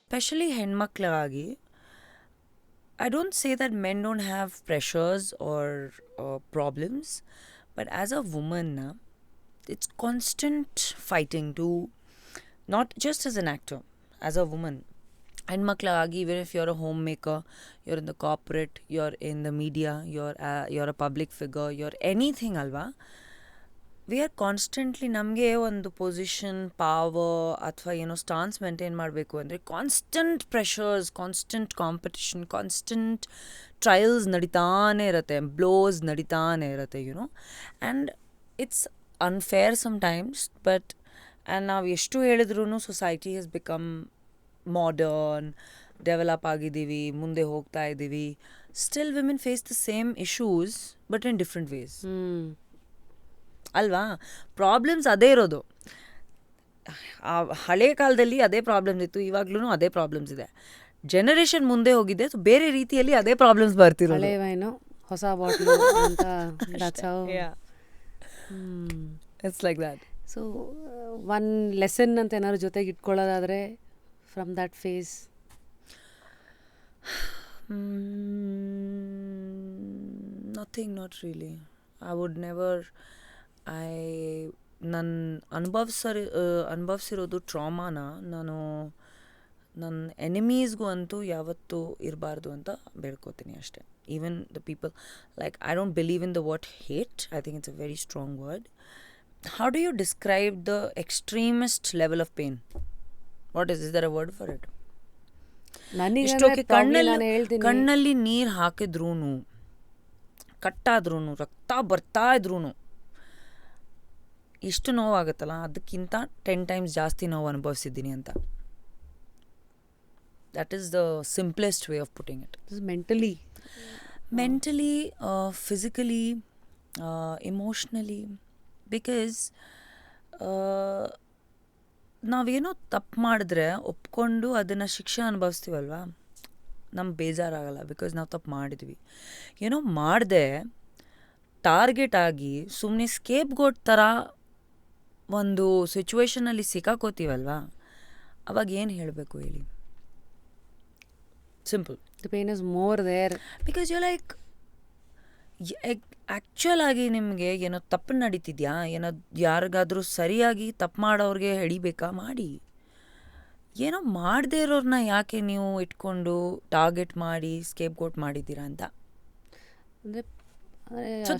Specially ಹೆಣ್ಮಕ್ಳಿಗಾಗಿ I don't say that men don't have pressures or problems, but as a woman, it's constant fighting to, not just as an actor, as a woman. ಹೆಣ್ಮಕ್ಳಾಗಿ even if you're a homemaker, you're in the corporate, you're in the media, you're a public figure, you're anything ಅಲ್ವಾ, we are constantly ನಮಗೆ ಒಂದು position power ಅಥವಾ ಏನೋ stance maintain ಮಾಡಬೇಕು ಅಂದರೆ constant pressures, constant competition, constant trials ನಡೀತಾನೆ ಇರುತ್ತೆ, blows ನಡೀತಾನೆ ಇರುತ್ತೆ, you know. And it's unfair sometimes, but and ನಾವು ಎಷ್ಟು ಹೇಳಿದ್ರೂ society has become modern, develop ಆಗಿದ್ದೀವಿ, ಮುಂದೆ ಹೋಗ್ತಾ ಇದ್ದೀವಿ. Still women face the same issues but in different ways ಅಲ್ವಾ. ಪ್ರಾಬ್ಲಮ್ಸ್ ಅದೇ ಇರೋದು. ಹಳೆ ಕಾಲದಲ್ಲಿ ಅದೇ ಪ್ರಾಬ್ಲಮ್ಸ್ ಇತ್ತು, ಇವಾಗ್ಲೂ ಅದೇ ಪ್ರಾಬ್ಲಮ್ಸ್ ಇದೆ. ಜನರೇಷನ್ ಮುಂದೆ ಹೋಗಿದೆ, ಸೊ ಬೇರೆ ರೀತಿಯಲ್ಲಿ ಅದೇ ಪ್ರಾಬ್ಲಮ್ಸ್ ಬರ್ತಿರೋದು. ಹಳೆ ವೈನು ಹೊಸ ಬಾಟ್ಲು ಅಂತ. It's like that. So one lesson ಅಂತ ಏನಾದ್ರು ಜೊತೆಗೆ ಇಟ್ಕೊಳ್ಳೋದಾದರೆ from that phase? Nothing, not really. I would never, ನಾನು ಅನುಭವಿಸಿರೋದು ಟ್ರಾಮಾನ ನಾನು ನನ್ನ ಎನಿಮೀಸ್ಗೂ ಅಂತೂ ಯಾವತ್ತೂ ಇರಬಾರ್ದು ಅಂತ ಬೇಡ್ಕೋತೀನಿ ಅಷ್ಟೇ. Even the people, like I don't believe in the word hate. I think it's a very strong word. How do you describe the extremest level of pain? What is there a word for it? ಇಷ್ಟೋಕೆ ಕಣ್ಣಲ್ಲಿ ನೀರು ಹಾಕಿದ್ರೂ, ಕಟ್ಟಾದ್ರೂ, ರಕ್ತ ಬರ್ತಾ ಇದ್ರೂ ಎಷ್ಟು ನೋವಾಗುತ್ತಲ್ಲ, ಅದಕ್ಕಿಂತ 10 times ಜಾಸ್ತಿ ನೋವು ಅನುಭವಿಸಿದ್ದೀನಿ ಅಂತ. That is the simplest way of putting it. Mentally, physically, emotionally. Because ನಾವೇನೋ ತಪ್ಪು ಮಾಡಿದ್ರೆ ಒಪ್ಕೊಂಡು ಅದನ್ನು ಶಿಕ್ಷೆ ಅನುಭವಿಸ್ತೀವಲ್ವ, ನಮ್ಗೆ ಬೇಜಾರಾಗಲ್ಲ. ಬಿಕಾಸ್ ನಾವು ತಪ್ಪು ಮಾಡಿದ್ವಿ. ಏನೋ ಮಾಡದೆ ಟಾರ್ಗೆಟ್ ಆಗಿ ಸುಮ್ಮನೆ ಸ್ಕೇಪ್ ಗೋಟ್ ಥರ ಒಂದು ಸಿಚುವೇಶನಲ್ಲಿ ಸಿಕ್ಕಾಕೋತೀವಲ್ವ, ಅವಾಗ ಏನು ಹೇಳಬೇಕು ಹೇಳಿ? Simple. The pain is more there. Because you like, actual ಆಗಿ ನಿಮಗೆ ಏನೋ ತಪ್ಪು ನಡೀತಿದ್ಯಾ, ಏನೋ ಯಾರಿಗಾದರೂ ಸರಿಯಾಗಿ ತಪ್ಪು ಮಾಡೋರಿಗೆ ಹಿಡಿಬೇಕಾ? ಮಾಡಿ. ಏನೋ ಮಾಡದೇ ಇರೋರನ್ನ ಯಾಕೆ ನೀವು ಇಟ್ಕೊಂಡು ಟಾರ್ಗೆಟ್ ಮಾಡಿ ಸ್ಕೇಪ್ ಗೋಟ್ ಮಾಡಿದ್ದೀರಾ ಅಂತ. So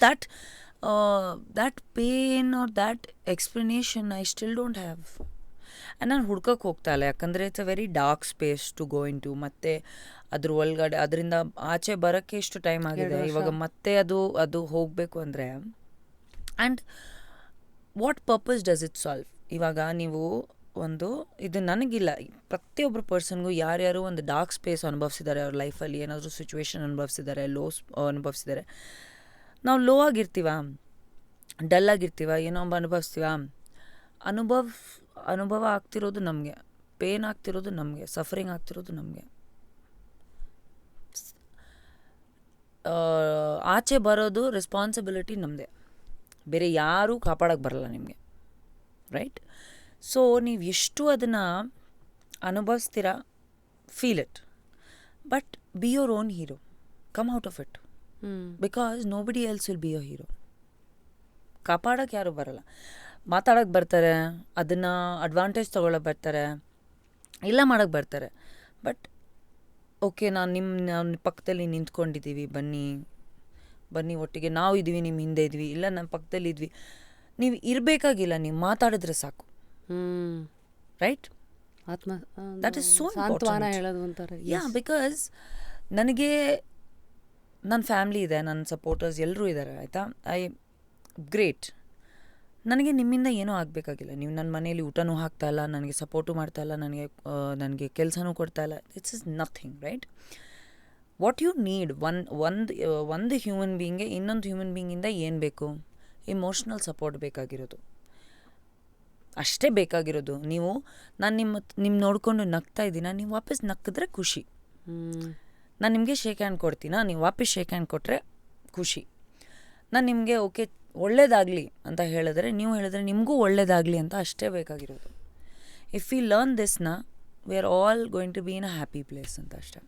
that pain or that explanation I still don't have. And ನಾನು ಹುಡ್ಕಕ್ಕೆ ಹೋಗ್ತಾ ಇಲ್ಲ, ಯಾಕಂದರೆ it's a very dark space to go into. ಮತ್ತು ಅದ್ರ ಒಳಗಡೆ ಅದರಿಂದ ಆಚೆ ಬರೋಕ್ಕೆ ಎಷ್ಟು ಟೈಮ್ ಆಗಿದೆ ಇವಾಗ, ಮತ್ತೆ ಅದು ಹೋಗಬೇಕು ಅಂದರೆ. And what purpose does it solve? ಇವಾಗ ನೀವು ಇದು ನನಗಿಲ್ಲ, ಪ್ರತಿಯೊಬ್ಬರು ಪರ್ಸನ್ಗೂ ಯಾರ್ಯಾರು ಒಂದು ಡಾರ್ಕ್ ಸ್ಪೇಸ್ ಅನುಭವಿಸಿದ್ದಾರೆ ಅವ್ರ ಲೈಫಲ್ಲಿ, ಏನಾದರೂ ಸಿಚುವೇಶನ್ ಅನುಭವಿಸಿದ್ದಾರೆ, ಅನುಭವಿಸಿದ್ದಾರೆ. ನಾವು ಲೋ ಆಗಿರ್ತೀವ, ಡಲ್ ಆಗಿರ್ತೀವ, ಏನೋ ಅನುಭವಿಸ್ತೀವ. ಅನುಭವ ಆಗ್ತಿರೋದು ನಮಗೆ, ಪೇನ್ ಆಗ್ತಿರೋದು ನಮಗೆ, ಸಫರಿಂಗ್ ಆಗ್ತಿರೋದು ನಮಗೆ. ಆಚೆ ಬರೋದು ರೆಸ್ಪಾನ್ಸಿಬಿಲಿಟಿ ನಮ್ಮದೇ, ಬೇರೆ ಯಾರೂ ಕಾಪಾಡೋಕ್ಕೆ ಬರಲ್ಲ ನಿಮಗೆ, ರೈಟ್? ಸೊ ನೀವು ಎಷ್ಟು ಅದನ್ನು ಅನುಭವಿಸ್ತೀರಾ, feel it, but be your own hero. Come out of it. Because nobody else will be your hero. ಕಾಪಾಡೋಕ್ಕೆ ಯಾರೂ ಬರಲ್ಲ. ಮಾತಾಡೋಕ್ಕೆ ಬರ್ತಾರೆ, ಅದನ್ನು ಅಡ್ವಾಂಟೇಜ್ ತೊಗೊಳಕ್ಕೆ ಬರ್ತಾರೆ, ಎಲ್ಲ ಮಾಡೋಕ್ಕೆ ಬರ್ತಾರೆ. ಬಟ್ ಓಕೆ, ನಾನು ಪಕ್ಕದಲ್ಲಿ ನಿಂತ್ಕೊಂಡಿದ್ದೀವಿ, ಬನ್ನಿ ಒಟ್ಟಿಗೆ ನಾವು ಇದ್ದೀವಿ, ನಿಮ್ಮ ಹಿಂದೆ ಇದ್ವಿ, ಇಲ್ಲ ನಮ್ಮ ಪಕ್ಕದಲ್ಲಿ ಇದ್ವಿ. ನೀವು ಇರಬೇಕಾಗಿಲ್ಲ, ನೀವು ಮಾತಾಡಿದ್ರೆ ಸಾಕು, right? That is so important. Yeah, because ನನಗೆ ನನ್ನ ಫ್ಯಾಮ್ಲಿ ಇದೆ, ನನ್ನ ಸಪೋರ್ಟರ್ಸ್ ಎಲ್ಲರೂ ಇದ್ದಾರೆ, ಆಯಿತಾ? ಗ್ರೇಟ್. ನನಗೆ ನಿಮ್ಮಿಂದ ಏನೂ ಆಗಬೇಕಾಗಿಲ್ಲ. ನೀವು ನನ್ನ ಮನೇಲಿ ಊಟನೂ ಹಾಕ್ತಾಯಿಲ್ಲ, ನನಗೆ ಸಪೋರ್ಟು ಮಾಡ್ತಾಯಿಲ್ಲ, ನನಗೆ ಕೆಲಸನೂ ಕೊಡ್ತಾಯಿಲ್ಲ. It's is nothing, right? What you need, ಒಂದು ಹ್ಯೂಮನ್ ಬೀಯಿಂಗ್ಗೆ ಇನ್ನೊಂದು ಹ್ಯೂಮನ್ ಬೀಯಿಂಗಿಂದ ಏನು ಬೇಕು? ಇಮೋಷ್ನಲ್ ಸಪೋರ್ಟ್ ಬೇಕಾಗಿರೋದು, ಅಷ್ಟೇ ಬೇಕಾಗಿರೋದು. ನಾನು ನಿಮ್ಮ ನೋಡಿಕೊಂಡು ನಗ್ತಾ ಇದ್ದೀನ, ನೀವು ವಾಪಸ್ ನಕ್ಕಿದ್ರೆ ಖುಷಿ. ನಾನು ನಿಮಗೆ ಶೇಕ್ ಹ್ಯಾಂಡ್ ಕೊಡ್ತೀನ, ನೀವು ವಾಪಸ್ ಶೇಕ್ ಹ್ಯಾಂಡ್ ಕೊಟ್ಟರೆ ಖುಷಿ. ನಾನು ನಿಮಗೆ ಓಕೆ ಒಳ್ಳೇದಾಗಲಿ ಅಂತ ಹೇಳಿದ್ರೆ, ನೀವು ಹೇಳಿದ್ರೆ ನಿಮಗೂ ಒಳ್ಳೇದಾಗಲಿ ಅಂತ ಅಷ್ಟೇ ಬೇಕಾಗಿರೋದು. ಇಫ್ ವಿ ಲರ್ನ್ ದಿಸ್ನ, we are all going to be in a happy place ಅಂತ ಅಷ್ಟೆ.